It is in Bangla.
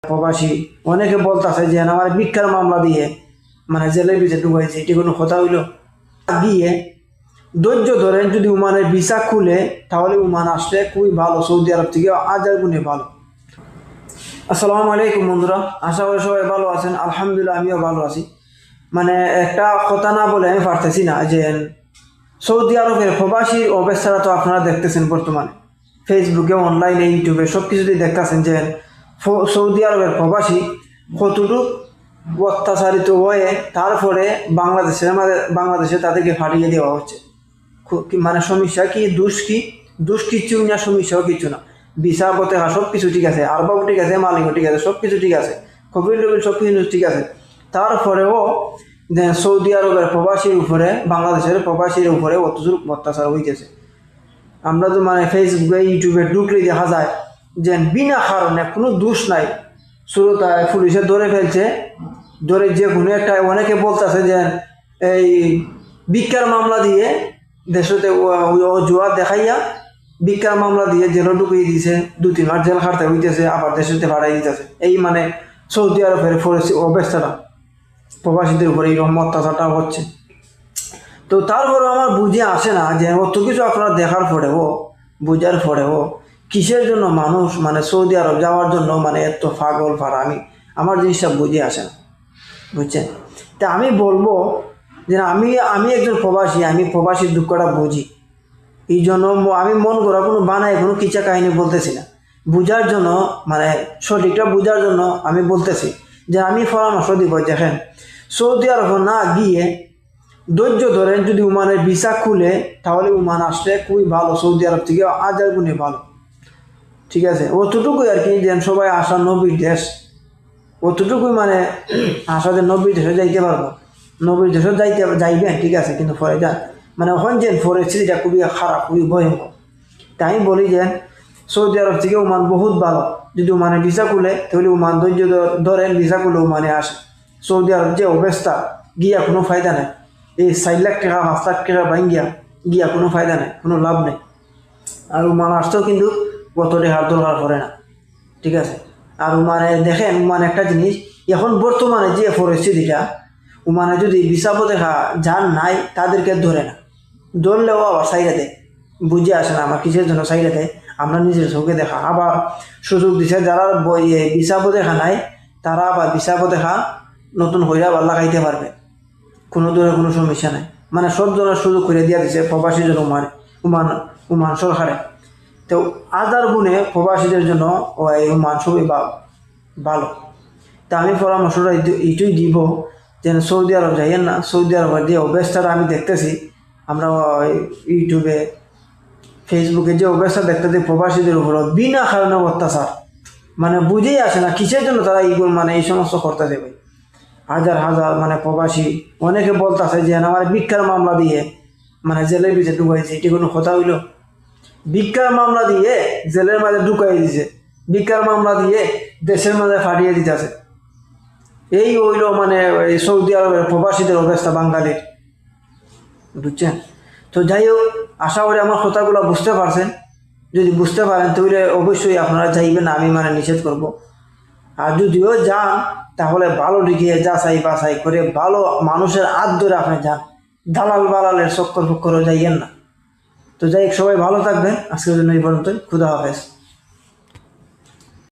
প্রবাসী অনেকে বলতেছে যে আমার ভিক্ষার মামলা দিয়ে মানে জেলের ভিতরে ঢুকাইছে, এটি কোনো কথা হইল? গিয়ে ধৈর্য ধরেন, যদি ওমানের ভিসা খুলে তাহলে ওমান আসলে খুবই ভালো, সৌদি আরব থেকে 1000 গুণে ভালো। আসসালামু আলাইকুম বন্ধুরা, আশা করি সবাই ভালো আছেন। আলহামদুলিল্লাহ আমিও ভালো আছি। মানে একটা কথা না বলে আমি পারতেছি না যে সৌদি আরবের প্রবাসীর অবস্থাটা তো আপনারা দেখতেছেন বর্তমানে ফেসবুকে, অনলাইনে, ইউটিউবে সব কিছুতেই দেখতেছেন যে সৌদি আরবের প্রবাসী কতটুকু অত্যাচারিত হয়ে তারপরে বাংলাদেশে তাদেরকে ফাটিয়ে দেওয়া হচ্ছে। মানে সমস্যা কি, দোষ কিচ্ছু না, সমস্যাও কিচ্ছু না। ভিসা পথেহা সব কিছু ঠিক আছে, আরবাও ঠিক আছে, মালিকও ঠিক আছে, সব কিছু ঠিক আছে, কপিল টপিল সব কিছু ঠিক আছে। তারপরেও সৌদি আরবের প্রবাসীর উপরে, বাংলাদেশের প্রবাসীর উপরে অত্যাচার হইতেছে। আমরা তো মানে ফেসবুকে, ইউটিউবে ঢুকলেই দেখা যায় যে বিনা কারণে কোনো দোষ নাই, শুরুতায় পুলিশে ধরে ফেলছে, ধরে যে কোনো একটা, অনেকে বলতেছে যে এই ভিক্ষার মামলা দিয়ে দেশতে অজুহাত দেখাইয়া ভিক্ষার মামলা দিয়ে জেলে ঢুকিয়ে দিয়েছে, 2-3 মাস জেল খাটতে হইতেছে, আবার দেশেতে পাঠাই দিতেছে। এই মানে সৌদি আরবের অবস্থাটা, প্রবাসীদের উপরে এইরকম অত্যাচারটা হচ্ছে। তো তারপরে আমার বুঝে আসে না যে অত কিছু আপনারা দেখার পরেও, বুঝার পরেও কিসের জন্য মানুষ মানে সৌদি আরব যাওয়ার জন্য মানে এত পাগল ফাড়া, আমার জিনিসটা বুঝে আসে না, বুঝছেন? তা আমি বলবো যে আমি একজন প্রবাসী, আমি প্রবাসীর দুঃখটা বুঝি। এই জন্য আমি মন করা কোনো বানায় কোনো কিচ্ছা কাহিনী বলতেছি না, বুঝার জন্য, মানে সঠিকটা বুঝার জন্য আমি বলতেছি যে আমি পরামর্শ দিব, দেখেন সৌদি আরব না গিয়ে ধৈর্য ধরেন, যদি ওমানের ভিসা খুলে তাহলে ওমান আসলে খুবই ভালো, সৌদি আরব থেকে 1000 গুণে ভালো। ঠিক আছে, অতটুকুই আর কি, যেন সবাই আসা নবীর দেশ, অতটুকুই মানে আসাদের নবীর দেশে যাইতে পারবো, নবীর দেশে যাইবেন ঠিক আছে, কিন্তু পরে যান মানে ওখান যে পরিস্থিতিটা খুবই খারাপ, খুবই ভয়ঙ্কর। তাই আমি বলি যে সৌদি আরব থেকে ওমান বহুত ভালো, যদি ওমানে ভিসা খুলে তাহলে ওমান ধৈর্য ধরেন, ভিসা খুলে ওমানে আসে। সৌদি আরব যে অবস্থা, গিয়া কোনো ফায়দা নেই, এই 4 লাখ টাকা 5 লাখ টাকা গিয়া কোনো ফায়দা নেই, কোনো লাভ নেই। আর ওমান আসতেও কিন্তু কত টাকার দরকার পড়ে না, ঠিক আছে। আর ওমানে দেখেন, ওমান একটা জিনিস, এখন বর্তমানে যে পরিস্থিতিটা, ওমানে যদি ভিসা পথেহা যার নাই তাদেরকে ধরে না, ধরলেও আবার সাইডে দেয়, বুঝে আসে না আমার কিসের জন্য সাইডে দেয়, আমরা নিজের চোখে দেখা। আবার সুযোগ দিছে যারা ভিসা পথেহা নাই, তারা আবার ভিসা পথেহা নতুন হইয়া আবার লাগাইতে পারবে, কোনো ধরনের কোনো সমস্যা নাই। মানে সব ধরনের সুযোগ করে দিয়া দিছে প্রবাসীদের ওমান সরকারে। তো 1000 গুণে প্রবাসীদের জন্য ওই ওমান খুবই ভালো। তা আমি পরামর্শটা এইটুই দিব যেন সৌদি আরব যাইয়েন না। সৌদি আরবের যে অবস্থাটা আমি দেখতেছি, আমরা ইউটিউবে, ফেসবুকে যে অবস্থা দেখতেছি প্রবাসীদের উপর বিনা কারণে অত্যাচার, মানে বুঝেই আসে না কিসের জন্য তারা এইগুলো মানে এই সমস্ত করতে দেবে। হাজার হাজার মানে প্রবাসী অনেকে বলতেছে যে আমার ভিক্ষার মামলা দিয়ে মানে জেলের ভিতরে ঢুকাইছে, এটি কোনো কথা হইল? ভিক্ষার মামলা দিয়ে জেলের মাঝে ঢুকাই দিছে, ভিক্ষার মামলা দিয়ে দেশের মাঝে ফাটিয়ে দিতেছে। এই হইল মানে এই সৌদি আরবের প্রবাসীদের অবস্থা, বাঙালির, বুঝছেন? তো যাই হোক, আশা করি আমার কথাগুলো বুঝতে পারছেন। যদি বুঝতে পারেন তাহলে অবশ্যই আপনারা যাইবেন, আমি মানে নিষেধ করব। আর যদিও যান তাহলে ভালো লিখিয়ে যাচাই বাছাই করে ভালো মানুষের হাত ধরে আপনি যান, দালালের চক্কর ফক্করও যাইয়েন না। তো যাই হোক, সবাই ভালো থাকবেন, আজকের জন্য এই পর্যন্তই। খুদা হাফেজ।